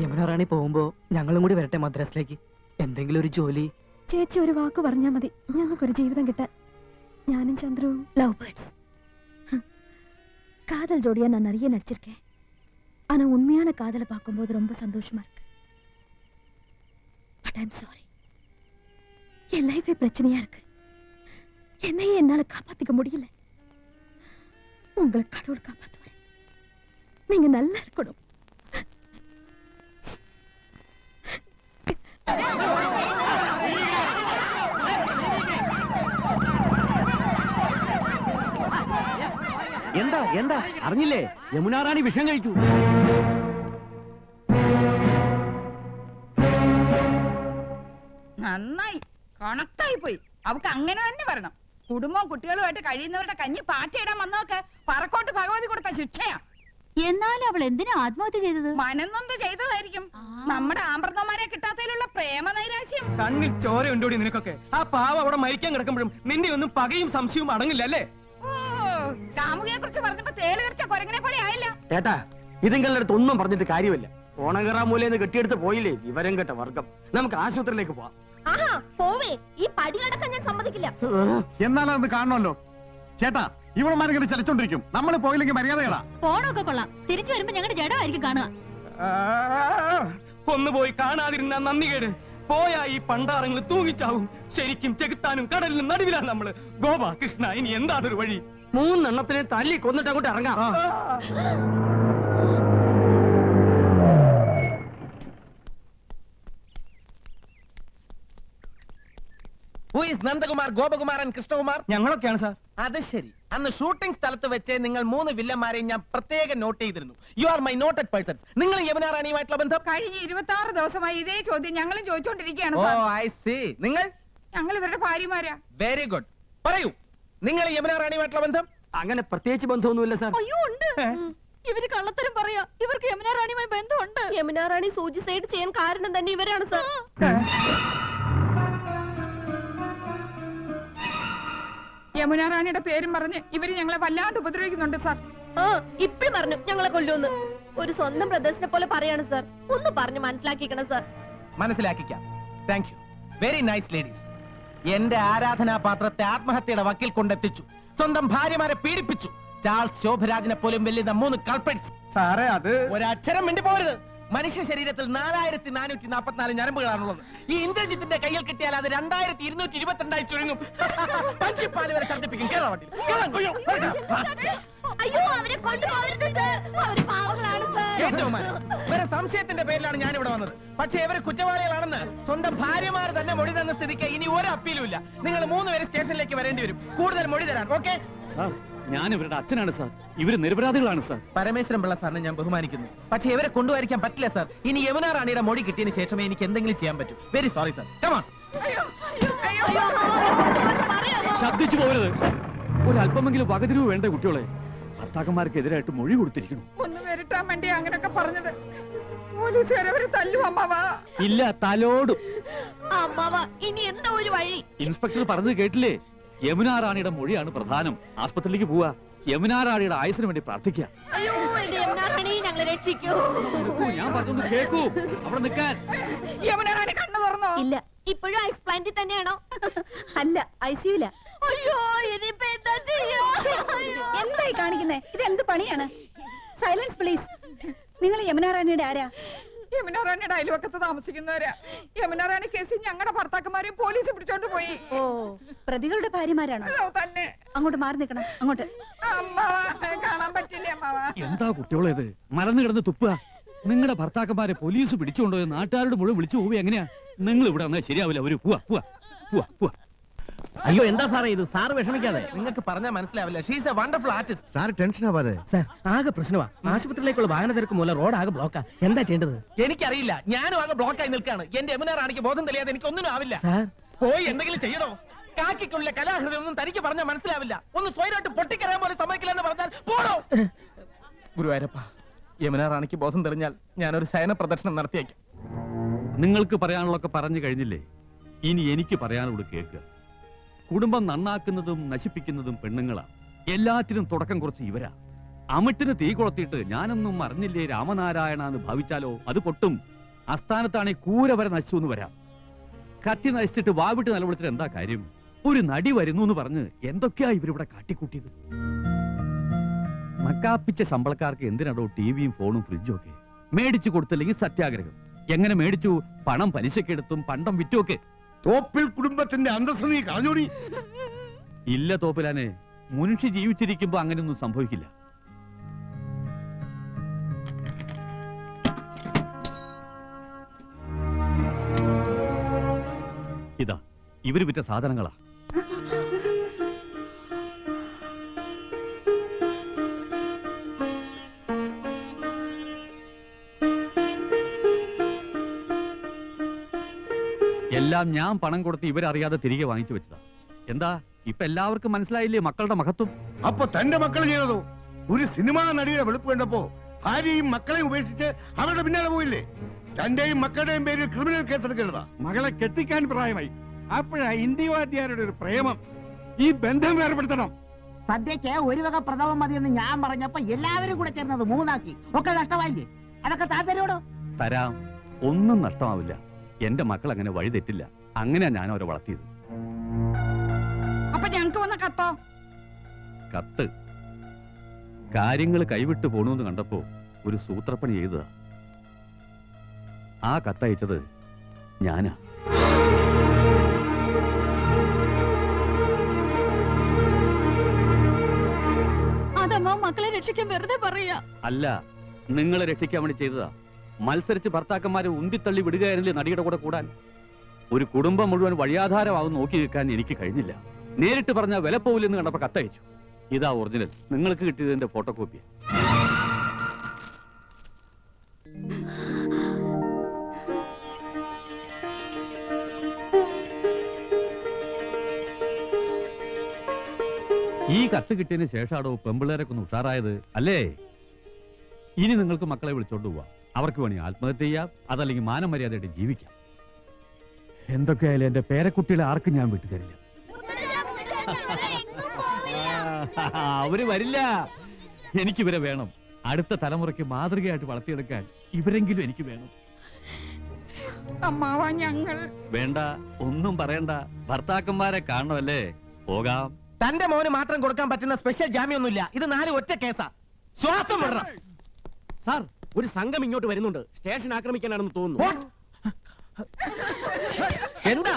യമുനാറാണി പോകുമ്പോ ഞങ്ങളും കൂടി വരട്ടെ മദ്രാസിലേക്ക്. എന്തെങ്കിലും ഒരു ജോലി. ചേച്ചി ഒരു വാക്ക് പറഞ്ഞാൽ മതി, ഞങ്ങൾക്കൊരു ജീവിതം കിട്ടാൻ. ഞാനും ചന്ദ്രവും லவ் பேர்ட்ஸ். காதல் ஜோடியா நான் நிறைய நடிச்சிருக்கேன். ஆனா உண்மையான காதலை பார்க்கும்போது ரொம்ப சந்தோஷமா இருக்கு. பட் ஐம் சாரி, என் லைஃபே பிரச்சனையா இருக்கு. என்னையே என்னால காப்பாத்திக்க முடியல. உங்களை கடவுள் காப்பாத்துவார். நீங்க நல்லா இருக்கணும். എന്താ എന്താ അറിഞ്ഞില്ലേ? യമുനാ റാണി വിഷം കഴിച്ചു. നന്നായി കണക്റ്റായി പോയി. അവക്ക് അങ്ങനെ തന്നെ വരണം. കുടുംബവും കുട്ടികളുമായിട്ട് കഴിയുന്നവരുടെ കഞ്ഞി പാറ്റയിടാൻ വന്നവർക്ക് പറക്കോട്ട് ഭഗവതി കൊടുത്ത ശിക്ഷയാ. എന്നാലും അവൾ എന്തിനാ ആത്മഹത്യ ചെയ്തത്? മനന്നൊന്ന് ചെയ്തതായിരിക്കും. നമ്മുടെ ആമ്പർന്നമാരെ കിട്ടാത്തതിലുള്ള പ്രേമ നൈരാശ്യം. കണ്ണിൽ ചോര ഉണ്ടോടി നിനക്കൊക്കെ? ആ പാവ അവിടെ മരിക്കാൻ കിടക്കുമ്പോഴും നിന്റെ ഒന്നും പകയും സംശയവും അടങ്ങില്ല അല്ലേ? ഓ, കാമുകിയെ കുറിച്ച് പറഞ്ഞപ്പോ തേല് കടിച്ച കൊരങ്ങനെ പോലെ ആയില്ല. ഏട്ടാ, ഇതിങ്ങളുടെ അടുത്ത് ഒന്നും പറഞ്ഞിട്ട് കാര്യമില്ല. ഓണകറ മൂലന്ന് കെട്ടിയെടുത്ത് പോയില്ലേ വിവരം കേട്ട വർഗം. നമുക്ക് ആശുപത്രിയിലേക്ക് പോവാം. ആഹാ പോവേ, ഈ പടി കടക്കാൻ ഞാൻ സമ്മതിക്കില്ല. എന്നാലത് കാണണമല്ലോ. ചേട്ടാ, ഇവളമാരിങ്ങനെ ചലിച്ചോണ്ടിരിക്കും. നമ്മൾ പോയില്ലെങ്കിൽ മര്യാദകളാ. പോണൊക്കെ കൊള്ളാം, തിരിച്ചു വരുമ്പോ ഞങ്ങളുടെ ജഡമായിരിക്കും കാണുക. ഒന്ന് പോയി കാണാതിരുന്ന നന്ദി കേട്. പോയാ ഈ പണ്ടാറങ്ങൾ തൂങ്ങിച്ചാവും. ശരിക്കും ചെകുത്താനും കടലിനും നടുവിലാണ് നമ്മള്. ഗോപാ കൃഷ്ണ, ഇനി എന്താണൊരു വഴി? 3 എണ്ണത്തിനെ തല്ലി കൊന്നിട്ട് അങ്ങോട്ട് ഇറങ്ങാം. നന്ദകുമാർ, ഗോപകുമാരൻ, കൃഷ്ണകുമാർ? ഞങ്ങളൊക്കെയാണ് സാർ. അത് ശരി. അന്ന് ഷൂട്ടിംഗ് സ്ഥലത്ത് വെച്ച് നിങ്ങൾ 3 വില്ലന്മാരെയും ഞാൻ പ്രത്യേകം നോട്ട് ചെയ്തിരുന്നു. You are my noted persons. നിങ്ങൾ യമുനാ റാണിയുമായിട്ടുള്ള ബന്ധം? കഴിഞ്ഞ 26 ദിവസമായി ഇതേ ചോദ്യം ഞങ്ങളും ചോദിച്ചോണ്ടിരിക്കുകയാണ്. ഓ ഐ സീ. നിങ്ങൾ? ഞങ്ങൾ ഇവരുടെ ഭാര്യമാരാ. Very good. പറയൂ, നിങ്ങൾ യമുനാ റാണിയുമായിട്ടുള്ള ബന്ധം? അങ്ങനെ പ്രത്യേകിച്ച് ബന്ധമൊന്നുമില്ല സാർ. അയ്യോ ഉണ്ട്. ഇവര് കള്ളത്തരം പറയാ. ഇവർക്ക് യമുനാ റാണിയുമായി ബന്ധമുണ്ട്. യമുനാ റാണി സൂചിസൈഡ് ചെയ്യാൻ കാരണം തന്നെ ഇവരാണ് സാർ. യമുനാ റാണിയുടെ പേരും പറഞ്ഞ് ഇവര് ഞങ്ങളെ വല്ലാണ്ട് ഉപദ്രവിക്കുന്നുണ്ട് സാർ. ഇപ്പഴും പറഞ്ഞു ഞങ്ങളെ കൊല്ലുമെന്ന്. ഒരു സ്വന്തം ബ്രദേഴ്സിനെ പോലെ പറയാണ് സാർ. ഒന്ന് പറഞ്ഞു മനസ്സിലാക്കിക്കണം സാർ. മനസ്സിലാക്കിക്കാം. Thank you. Very nice ladies. എന്റെ ആരാധനാപാത്രത്തെ ആത്മഹത്യയുടെ വക്കിൽ കൊണ്ടെത്തിച്ചു. സ്വന്തം ഭാര്യമാരെ പീഡിപ്പിച്ചു. ചാൾസ് ശോഭരാജിനെ പോലും വെല്ലുന്ന 3 കൾപ്രിറ്റ്സ്. സാറേ, അത് ഒരക്ഷരം മിണ്ടി പോരുത്. മനുഷ്യ ശരീരത്തിൽ 4444 ഞരമ്പുകളാണുള്ളത്. ഈ ഇന്ദ്രജിത്തിന്റെ കയ്യിൽ കിട്ടിയാൽ അത് 2222 ചുരുങ്ങും. പഞ്ചിപ്പാല് വരെ ഛർദ്ദിപ്പിക്കും. അയ്യോ, അവരെ കൊണ്ടുപോകരുത് സാർ. അവര് പാവങ്ങളാണ് സാർ. വേറെ സംശയത്തിന്റെ പേരിലാണ് ഞാൻ ഇവിടെ വന്നത്. പക്ഷേ ഇവര് കുറ്റവാളികളാണെന്ന് സ്വന്തം ഭാര്യമാർ തന്നെ മൊഴി തന്ന സ്ഥിതിക്ക് ഇനി ഒരു അപ്പീലും ഇല്ല. നിങ്ങൾ 3 പേര് സ്റ്റേഷനിലേക്ക് വരേണ്ടി വരും. കൂടുതൽ മൊഴി തരാൻ. ഓക്കെ സാർ, ഞാൻ ഇവരുടെ അച്ഛനാണ് സാർ. ഇവര് നിരപരാധികളാണ് സാർ. പരമേശ്വരൻ പിള്ള സാറിനെ ഞാൻ ബഹുമാനിക്കുന്നു. പക്ഷേ ഇവരെ കൊണ്ടുവരിക്കാൻ പറ്റില്ല സാർ. ഇനി യമുനാ റാണിയുടെ മൊഴി കിട്ടിയതിന് ശേഷമേ എനിക്ക് എന്തെങ്കിലും ചെയ്യാൻ പറ്റൂ. Very sorry sir. കമോൺ. ശബ്ദിച്ചു പോകരുത്. ഒരല്പമെങ്കിലും വകതിരിവ് വേണ്ട കുട്ടികളെ. ഭർത്താക്കന്മാർക്കെതിരായിട്ട് മൊഴി കൊടുത്തിരിക്കുന്നു. ഒന്ന് വരട്ടാൻ വേണ്ടി അങ്ങനൊക്കെ പറഞ്ഞത്. പോലീസുകാരവര് തല്ലും അമ്മാവാ. ഇല്ല, തലോടും. അമ്മാവാ, ഇനി എന്താ ഒരു വഴി? ഇൻസ്പെക്ടർ പറഞ്ഞത് കേട്ടില്ലേ? യമുനാ റാണിയുടെ മൊഴിയാണ് പ്രധാനം. ആസ്പത്രിയിലേക്ക് പോവാ. യമുനാ റാണിയുടെ ആയുസിന് വേണ്ടി പ്രാർത്ഥിക്കാം. അയ്യോ, എന്റെ യമുനാ റാണി ഞങ്ങളെ രക്ഷിക്കൂ. ഞാൻ പറഞ്ഞൊന്ന് കേൾക്കൂ. അവിടെ നിൽക്കാൻ. യമുനാ റാണി കണ്ണു തുറന്നോ? ഇല്ല, ഇപ്പോഴും ഐസ് പ്ലാന്റിൽ തന്നെയാണോ? അല്ല, ഐസിയുല. അയ്യോ, ഇനിയിപ്പോ എന്താ ചെയ്യാ? എന്തായി കാണിക്കുന്നേ? ഇത് എന്ത് പണിയാണ്? Silence please. നിങ്ങൾ യമുനാ റാണിയുടെ ആരാ? യമുനാ റാണിയുടെ അയൽവക്കത്ത് താമസിക്കുന്നവരാ. യമുനാ റാണി കേസിൽ ഞങ്ങളുടെ ഭർത്താക്കന്മാരെ പോലീസ് പിടിച്ചോണ്ട് പോയി. ഓ, പ്രതികളുടെ ഭാര്യമാരാണോ? തന്നെ. അങ്ങോട്ട് മാറി നിൽക്കണം. അങ്ങോട്ട്. അമ്മാവാ, കാണാൻ പറ്റില്ലേ അമ്മാവാ? എന്താ കുട്ടികളേത്? മലന്ന് കിടന്ന് തുപ്പുക. നിങ്ങളുടെ ഭർത്താക്കന്മാരെ പോലീസ് പിടിച്ചുകൊണ്ടോ നാട്ടുകാരുടെ മുഴുവൻ വിളിച്ചു പോവുക എങ്ങനെയാ? നിങ്ങൾ ഇവിടെ വന്നാൽ ശരിയാവില്ല. ഒരു പോവാ പോവാ പോവാ പോവാ. അയ്യോ, എന്താ സാറേ ഇത്? സാറ് വിഷമിക്കാതെ. നിങ്ങൾക്ക് പറഞ്ഞാൽ മനസ്സിലാവില്ല. She's A wonderful artist. Sir tension ആവാതെ. സാർ, ആകെ പ്രശ്നമാ. ആശുപത്രിയിലേക്കുള്ള വാഹന തിരക്ക് മൂലം റോഡ് ആകെ ബ്ലോക്കാ. എന്താ ചെയ്യേണ്ടത്? എനിക്കറിയില്ല. ഞാനും ആകെ ബ്ലോക്കായി നിൽക്കാണ്. എന്റെ യമുനാ റാണിക്ക് ബോധം തെളിയാതെ എനിക്ക് ഒന്നിനും ആവില്ല. സാർ, പോയി എന്തെങ്കിലും ചെയ്യണോ? കാക്കിക്കുള്ള കലാഹൃദയം ഒന്നും തനിക്ക് പറഞ്ഞാൽ മനസ്സിലാവില്ല. ഒന്ന് സ്വയമായിട്ട് പൊട്ടിക്കറിയാൻ പോലെ സമ്മതിക്കില്ല എന്ന് പറഞ്ഞാൽ പോടോ. ഗുരുവായൂരപ്പ, യമുനാ റാണിക്ക് ബോധം തെളിഞ്ഞാൽ ഞാനൊരു ശയന പ്രദർശനം നടത്തിയേക്കാം. നിങ്ങൾക്ക് പറയാനുള്ളതൊക്കെ പറഞ്ഞു കഴിഞ്ഞില്ലേ? ഇനി എനിക്ക് പറയാനുള്ളത് കേൾക്കുക. കുടുംബം നന്നാക്കുന്നതും നശിപ്പിക്കുന്നതും പെണ്ണുങ്ങളാ. എല്ലാത്തിനും തുടക്കം കുറച്ച് ഇവരാ. അമിട്ടിന് തീ കൊളുത്തിയിട്ട് ഞാനൊന്നും അറിഞ്ഞില്ലേ രാമനാരായണ എന്ന് ഭാവിച്ചാലോ അത് പൊട്ടും. ആസ്ഥാനത്താണെ കൂര വരെ നശിച്ചു എന്ന് വരാം. കത്തി നശിച്ചിട്ട് വാവിട്ട് നിലവിളിച്ചിട്ട് എന്താ കാര്യം? ഒരു നടി വരുന്നു എന്ന് പറഞ്ഞ് എന്തൊക്കെയാ ഇവരിവിടെ കാട്ടിക്കൂട്ടിയത്? മക്കാപ്പിച്ച ശമ്പളക്കാർക്ക് എന്തിനാടോ ടിവിയും ഫോണും ഫ്രിഡ്ജും ഒക്കെ? മേടിച്ചു കൊടുത്തില്ലെങ്കിൽ സത്യാഗ്രഹം. എങ്ങനെ മേടിച്ചു? പണം പലിശക്കെടുത്തും പണ്ടം വിറ്റുമൊക്കെ. തോപ്പിൽ കുടുംബത്തിന്റെ അന്തസ്സ് നീ കളഞ്ഞോടി. ഇല്ല തോപ്പിലാനെ, മനുഷ്യ ജീവിച്ചിരിക്കുമ്പോ അങ്ങനെയൊന്നും സംഭവിക്കില്ല. ഇവര് വിറ്റ സാധനങ്ങളാ. എല്ലാം ഞാൻ പണം കൊടുത്ത് ഇവരറിയാതെ തിരികെ വാങ്ങിച്ചു വെച്ചതാ. എന്താ ഇപ്പൊ എല്ലാവർക്കും മനസ്സിലായില്ലേ മക്കളുടെ മഹത്വം? അപ്പൊ തന്റെ മക്കൾ ചെയ്തതോ? ഒരു സിനിമാ നടിയുടെ വെളുപ്പ് കണ്ടപ്പോ ഭാര്യയും മക്കളെയും ഉപേക്ഷിച്ച് അവരുടെ പിന്നാലെ പോയില്ലേ? തന്റെയും മക്കളുടെയും പേരിൽ ക്രിമിനൽ കേസ് എടുക്കേണ്ടതാ. മകളെ കെട്ടിക്കാൻ പ്രായമായി. അപ്പോഴാ ഇന്ത്യവാദ്യാരുടെ ഒരു പ്രേമം. ഈ ബന്ധം വേർപെടുത്തണം. സദ്യക്ക് ഒരു വക പ്രഥമം മതിയെന്ന് ഞാൻ പറഞ്ഞപ്പോ എല്ലാവരും കൂടെ ചേർന്നത് 3 ആക്കി. ഒക്കെ നഷ്ടമായില്ലേ? അതൊക്കെ താൻ തരുവോടോ? തരാം, ഒന്നും നഷ്ടമാവില്ല. എന്റെ മക്കൾ അങ്ങനെ വഴി തെറ്റില്ല. അങ്ങനെയാ ഞാൻ അവരെ വളർത്തിയത്. അപ്പൊ ഞങ്ങക്ക് വന്ന കത്തോ? കത്ത് കാര്യങ്ങൾ കൈവിട്ടു പോണൂന്ന് കണ്ടപ്പോ ഒരു സൂത്രപ്പണി ചെയ്തതാ. ആ കത്തയച്ചത് ഞാനാ. അതമ്മ മക്കളെ രക്ഷിക്കാൻ വെറുതെ പറയാ. അല്ല, നിങ്ങളെ രക്ഷിക്കാൻ വേണ്ടി ചെയ്തതാ. മത്സരിച്ച് ഭർത്താക്കന്മാരെ ഉന്തിത്തള്ളി വിടുകയായിരുന്നില്ലേ നടിയുടെ കൂടെ കൂടാൻ. ഒരു കുടുംബം മുഴുവൻ വഴിയാധാരമാവും നോക്കി നിൽക്കാൻ എനിക്ക് കഴിഞ്ഞില്ല. നേരിട്ട് പറഞ്ഞ വില പോവില്ലെന്ന് കണ്ടപ്പോ കത്തയച്ചു. ഇതാ ഒറിജിനൽ. നിങ്ങൾക്ക് കിട്ടിയതിന്റെ ഫോട്ടോ കോപ്പി. ഈ കത്ത് കിട്ടിയതിന് ശേഷമാണോ പെമ്പിള്ളേരൊക്കെ ഒന്ന് ഉഷാറായത് അല്ലേ? ഇനി നിങ്ങൾക്ക് മക്കളെ വിളിച്ചോണ്ട് പോവാം. അവർക്ക് വേണി ആത്മഹത്യ ചെയ്യാം, അതല്ലെങ്കിൽ മാനമര്യാദയായിട്ട് ജീവിക്കാം. എന്തൊക്കെയായാലും എന്റെ പേരക്കുട്ടികളെ ആർക്കും ഞാൻ വിട്ടുതരില്ല. അവര് വരില്ല. എനിക്കിവരെ വേണം. അടുത്ത തലമുറയ്ക്ക് മാതൃകയായിട്ട് വളർത്തിയെടുക്കാൻ ഇവരെങ്കിലും എനിക്ക് വേണം. അമ്മാവാ ഞങ്ങൾ വേണ്ട, ഒന്നും പറയണ്ട. ഭർത്താക്കന്മാരെ കാണണമല്ലേ? പോകാം. തന്റെ മോന് മാത്രം കൊടുക്കാൻ പറ്റുന്ന സ്പെഷ്യൽ ജാമ്യമൊന്നുമില്ല. ഇത് 4 ഒറ്റ കേസാ. ശ്വാസം വിടണം. സാർ, ഒരു സംഘം ഇങ്ങോട്ട് വരുന്നുണ്ട്. സ്റ്റേഷൻ ആക്രമിക്കാനാണെന്ന് തോന്നുന്നു. എന്താ?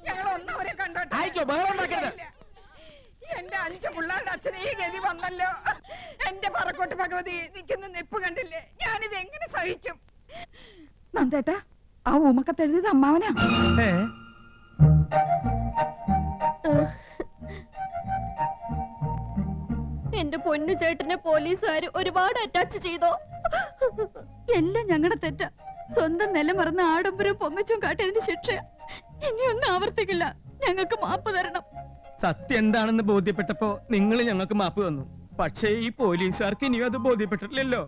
ഞങ്ങൾ ഒന്നവരെ കണ്ടോട്ടെ. ആയിക്കോ, ബഹളം ഉണ്ടാക്കരുത്. എന്റെ 5 പിള്ളേരുടെ അച്ഛനെ ഈ ഗതി വന്നല്ലോ. എന്റെ പറക്കോട്ട് ഭഗവതി നിൽക്കുന്ന നിപ്പ് കണ്ടില്ലേ? ഞാനിത് എങ്ങനെ സഹിക്കും? നന്ദേട്ടാ, ആ ഊമക്കത്ത് എഴുതിയത് അമ്മാവനാ. എന്റെ പൊന്നു ചേട്ടനെ പോലീസുകാര് ഒരുപാട് അറ്റാച്ച് ചെയ്തോ? എല്ലാം ഞങ്ങളുടെ തെറ്റാ. സ്വന്തം നില മറന്ന് ആഡംബരം പൊങ്ങച്ചും കാട്ടിയതിന് ശിക്ഷ ഇനിയൊന്നും ആവർത്തിക്കില്ല. ഞങ്ങൾക്ക് മാപ്പ് തരണം. സത്യം എന്താണെന്ന് ബോധ്യപ്പെട്ടപ്പോ നിങ്ങൾ ഞങ്ങൾക്ക് മാപ്പ് തന്നു. പക്ഷേ ഈ പോലീസുകാർക്ക് ഇനിയും അത് ബോധ്യപ്പെട്ടിട്ടില്ലല്ലോ.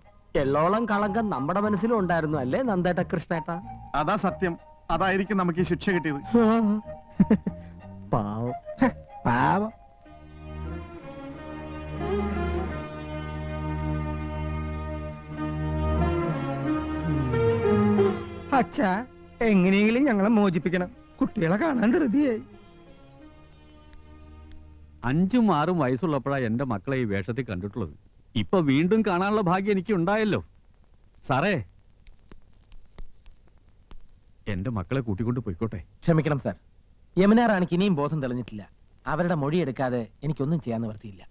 എള്ളോളം കളങ്കം നമ്മുടെ മനസ്സിലും ഉണ്ടായിരുന്നു അല്ലേ നന്ദേട്ട കൃഷ്ണേട്ട? അതാ സത്യം. അതായിരിക്കും നമുക്ക് ഈ ശിക്ഷ കിട്ടിയത്. പാവം. പാവം. അച്ഛാ, എങ്ങനെയെങ്കിലും ഞങ്ങളെ മോചിപ്പിക്കണം. കുട്ടികളെ കാണാൻ ധൃതിയായി. 5ഉം 6ഉം വയസ്സുള്ളപ്പോഴാണ് എന്റെ മക്കളെ ഈ വേഷത്തിൽ കണ്ടിട്ടുള്ളത്. ഇപ്പൊ വീണ്ടും കാണാനുള്ള ഭാഗ്യം എനിക്ക് ഉണ്ടായല്ലോ. സാറേ, എന്റെ മക്കളെ കൂട്ടിക്കൊണ്ട് പോയിക്കോട്ടെ. ക്ഷമിക്കണം സാർ, യമുന റാണിക്ക് ഇനിയും ബോധം തെളിഞ്ഞിട്ടില്ല. അവരുടെ മൊഴി എടുക്കാതെ എനിക്കൊന്നും ചെയ്യാൻ നിവർത്തിയില്ല.